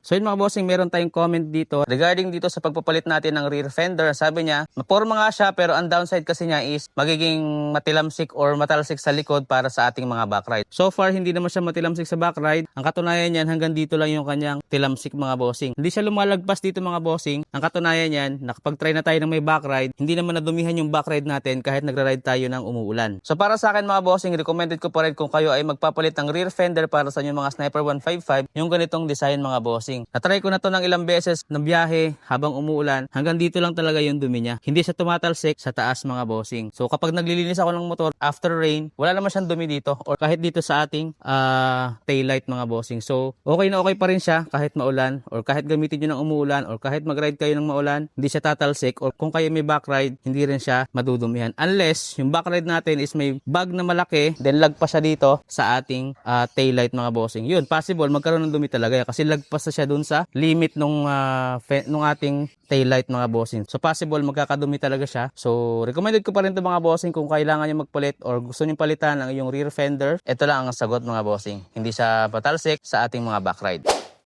So yun mga bossing, meron tayong comment dito regarding dito sa pagpapalit natin ng rear fender. Sabi niya, maporma nga siya pero ang downside kasi niya is magiging matilamsik or matalsik sa likod para sa ating mga back ride. So far, hindi naman siya matilamsik sa back ride. Ang katunayan niyan, hanggang dito lang yung kanyang tilamsik mga bossing. Hindi siya lumalagpas dito mga bossing. Ang katunayan niyan, nakapag-try na tayo ng may back ride, hindi naman nadumihan yung back ride natin kahit nagra-ride tayo ng umuulan. So para sa akin mga bossing, recommended ko pa rin kung kayo ay magpapalit ng rear fender para sa inyong mga Sniper 155, yung ganitong design mga bossing. Natry ko na to ng ilang beses ng biyahe habang umuulan, hanggang dito lang talaga yung dumi niya. Hindi siya tumatalsik sa taas mga bossing. So kapag naglilinis ako ng motor after rain, wala naman siyang dumi dito or kahit dito sa ating taillight mga bossing. So okay na okay pa rin siya kahit maulan or kahit gamitin nyo ng umuulan or kahit mag-ride kayo ng maulan, hindi siya tatalsik or kung kayo may back ride, hindi rin siya madudumihan. Unless yung back ride natin is may bag na malaki, then lagpas siya dito sa ating taillight mga bossing. Yun, possible magkaroon ng dumi talaga kasi lagpas na siya dun sa limit nung ating taillight mga bossing. So possible magkakadumi talaga siya. So recommended ko pa rin to mga bossing kung kailangan nyo magpalit or gusto nyo palitan ang iyong rear fender. Ito lang ang sagot mga bossing. Hindi siya patalsik sa ating mga back ride.